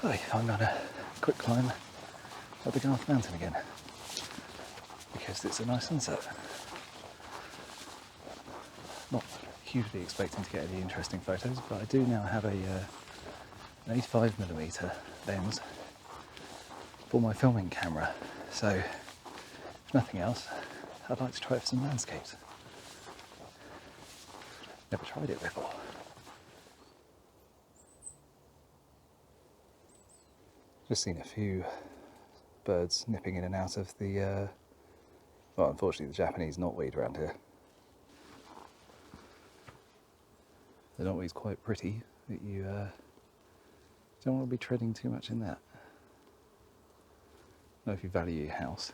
Hi, I'm on a quick climb up the Garth Mountain again because it's a nice sunset. Not hugely expecting to get any interesting photos, but I do now have an 85mm lens for my filming camera, so if nothing else, I'd like to try it for some landscapes. Never tried it before. Just seen a few birds nipping in and out of the, well, unfortunately the Japanese knotweed around here. The knotweed's quite pretty, but you don't want to be treading too much in that. Not if you value your house.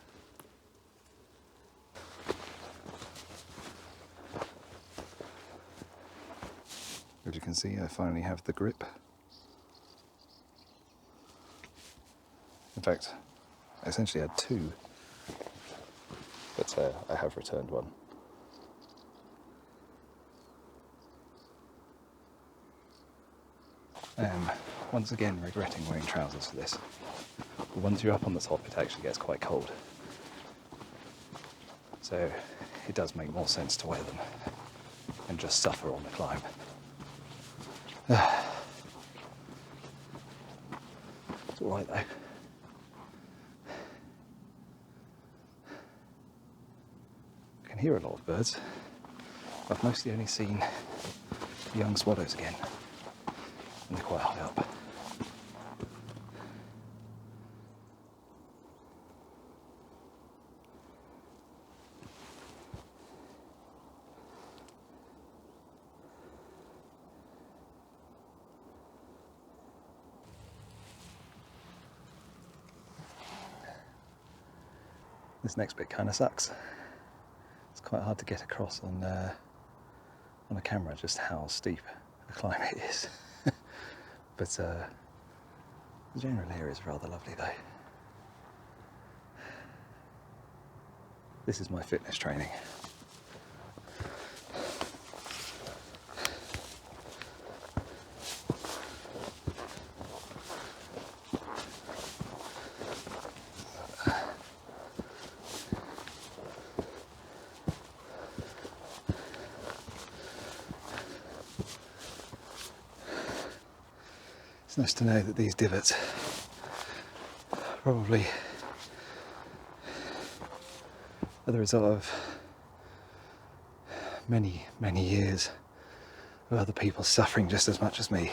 As you can see, I finally have the grip. In fact, I essentially had two, but I have returned one. I am once again regretting wearing trousers for this. But once you're up on the top, it actually gets quite cold. So it does make more sense to wear them and just suffer on the climb. It's alright though. I can hear a lot of birds. I've mostly only seen the young swallows again, and they're quite high up. This next bit kind of sucks. It's quite hard to get across on a camera just how steep the climb it is. But the general area is rather lovely though. This is my fitness training. It's nice to know that these divots probably are the result of many, many years of other people suffering just as much as me.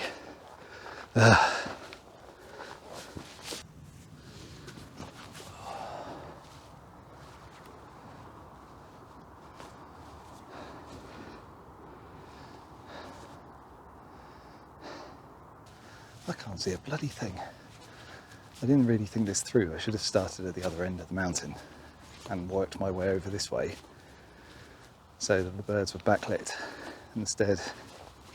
I can't see a bloody thing. I didn't really think this through. I should have started at the other end of the mountain and worked my way over this way so that the birds were backlit. Instead,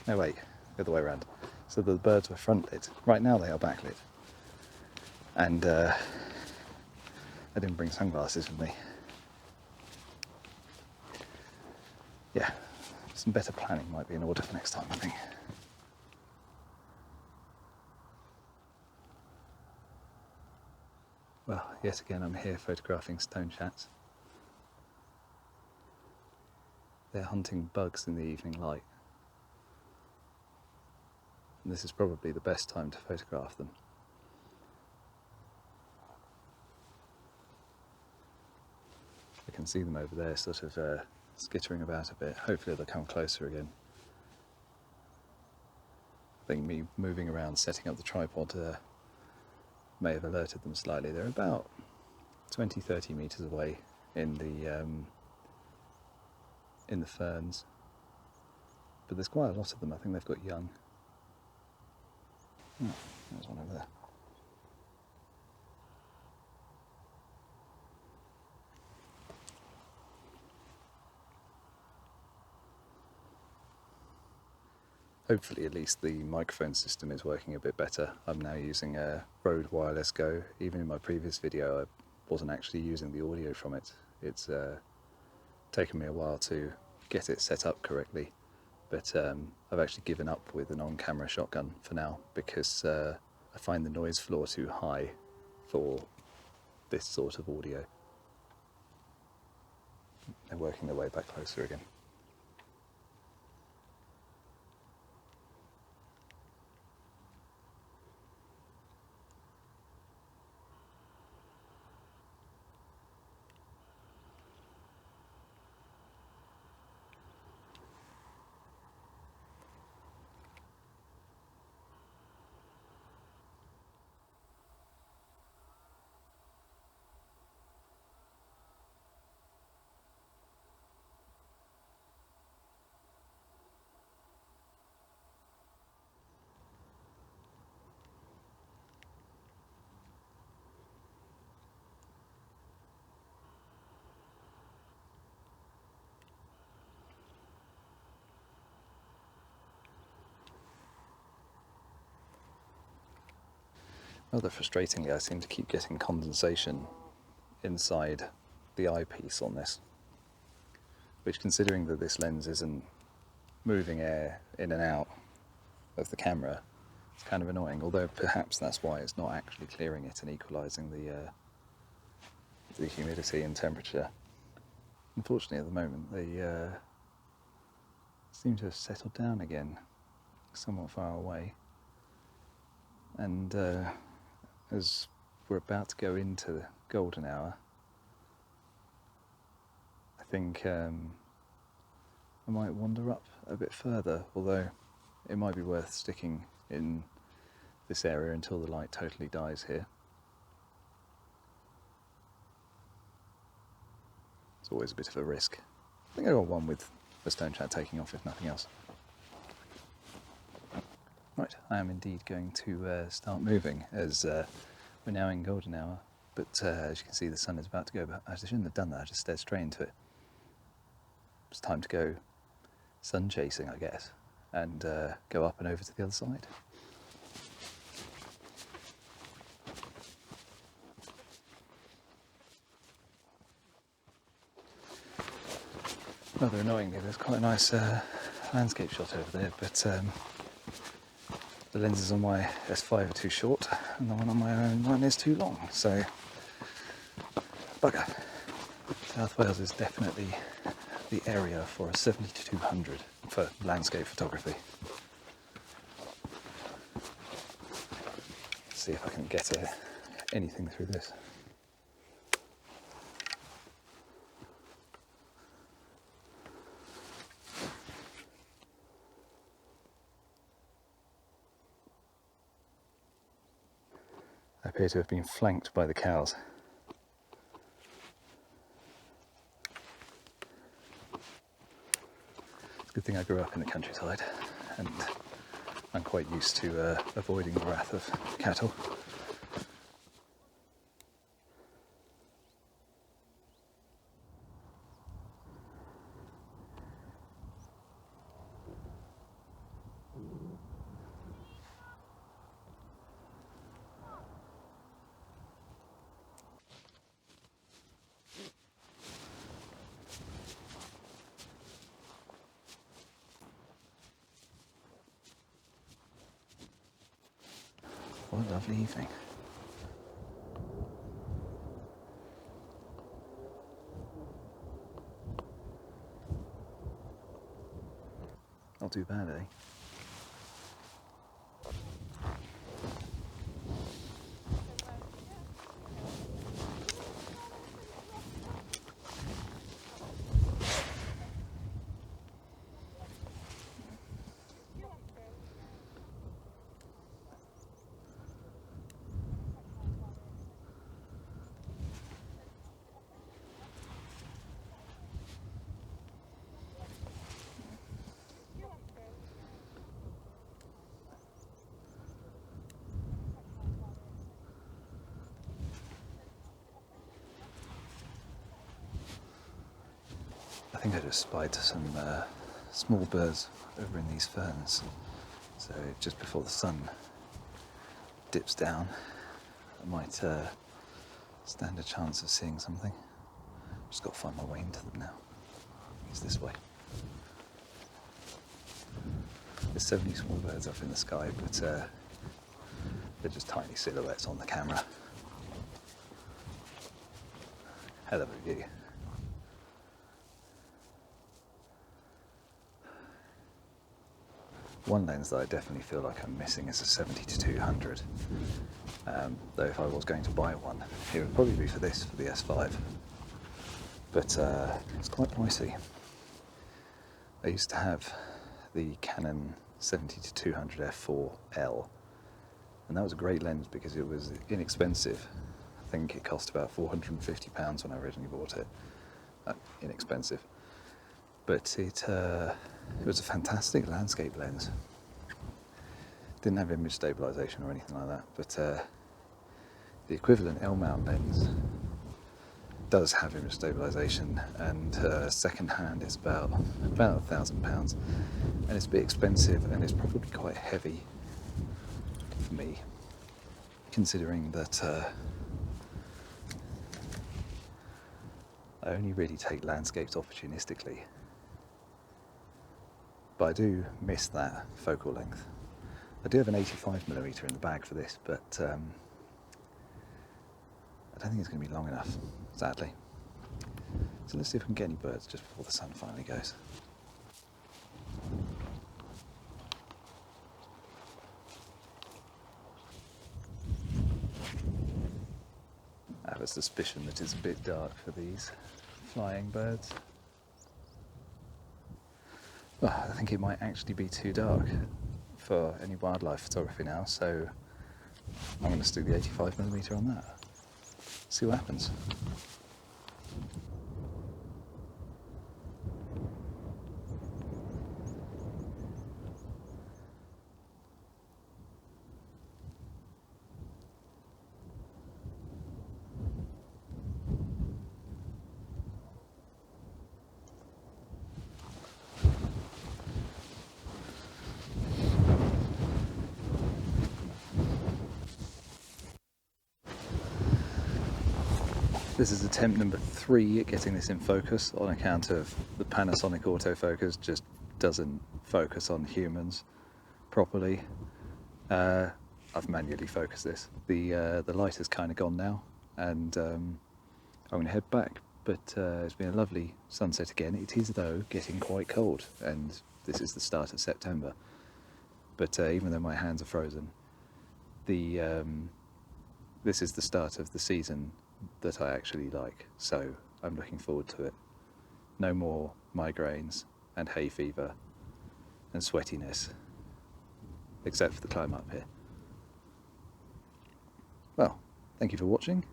no wait, the other way around. So that the birds were frontlit. Right now they are backlit. And I didn't bring sunglasses with me. Yeah, some better planning might be in order for next time, I think. Well, yet again I'm here photographing Stonechats. They're hunting bugs in the evening light. And this is probably the best time to photograph them. I can see them over there sort of skittering about a bit. Hopefully they'll come closer again. I think me moving around, setting up the tripod may have alerted them slightly. They're about 20-30 metres away in the ferns, but there's quite a lot of them. I think they've got young. Oh, there's one over there. Hopefully at least the microphone system is working a bit better. I'm now using a Rode Wireless Go. Even in my previous video I wasn't actually using the audio from it. It's taken me a while to get it set up correctly, but I've actually given up with an on-camera shotgun for now because I find the noise floor too high for this sort of audio. They're working their way back closer again. Rather frustratingly, I seem to keep getting condensation inside the eyepiece on this, which, considering that this lens isn't moving air in and out of the camera, it's kind of annoying, although perhaps that's why it's not actually clearing it and equalising the humidity and temperature. Unfortunately, at the moment, they seem to have settled down again, somewhat far away, and as we're about to go into the golden hour, I think I might wander up a bit further, although it might be worth sticking in this area until the light totally dies here. It's always a bit of a risk. I think I got one with the Stonechat taking off, if nothing else. Right, I am indeed going to start moving, as we're now in golden hour, but as you can see the sun is about to go, but I shouldn't have done that, I just stared straight into it. It's time to go sun chasing, I guess, and go up and over to the other side. Rather annoyingly, there's quite a nice landscape shot over there, but the lenses on my S5 are too short and the one on my own one is too long, so bugger. South Wales is definitely the area for a 70-200 for landscape photography. Let's see if I can get anything through this. I appear to have been flanked by the cows. It's a good thing I grew up in the countryside, and I'm quite used to avoiding the wrath of cattle. What a lovely evening. Not too bad, eh? I think I just spied some small birds over in these ferns. So just before the sun dips down, I might stand a chance of seeing something. Just got to find my way into them now. It's this way. There's so many small birds up in the sky, but They're just tiny silhouettes on the camera. Hell of a view. One lens that I definitely feel like I'm missing is a 70-200. Though if I was going to buy one, it would probably be for this, for the S5. But it's quite pricey. I used to have the Canon 70-200 f4L, and that was a great lens because it was inexpensive. I think it cost about £450 when I originally bought it. Inexpensive. But it was a fantastic landscape lens. Didn't have image stabilization or anything like that, but the equivalent L-mount lens does have image stabilization, and second hand is about £1,000, and it's a bit expensive, and it's probably quite heavy for me, considering that I only really take landscapes opportunistically. But I do miss that focal length. I do have an 85mm in the bag for this, but I don't think it's going to be long enough, sadly. So let's see if we can get any birds just before the sun finally goes. I have a suspicion that it's a bit dark for these flying birds. Well, I think it might actually be too dark for any wildlife photography now, so I'm going to stick the 85mm on that. See what happens. This is attempt number 3 at getting this in focus, on account of the Panasonic autofocus just doesn't focus on humans properly. I've manually focused this. The light has kind of gone now, and I'm going to head back, but it's been a lovely sunset again. It is, though, getting quite cold, and this is the start of September. But even though my hands are frozen, this is the start of the season that I actually like, so I'm looking forward to it. No more migraines and hay fever and sweatiness, except for the climb up here. Well, thank you for watching.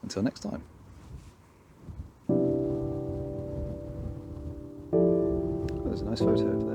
Until next time. Oh, there's a nice photo over there.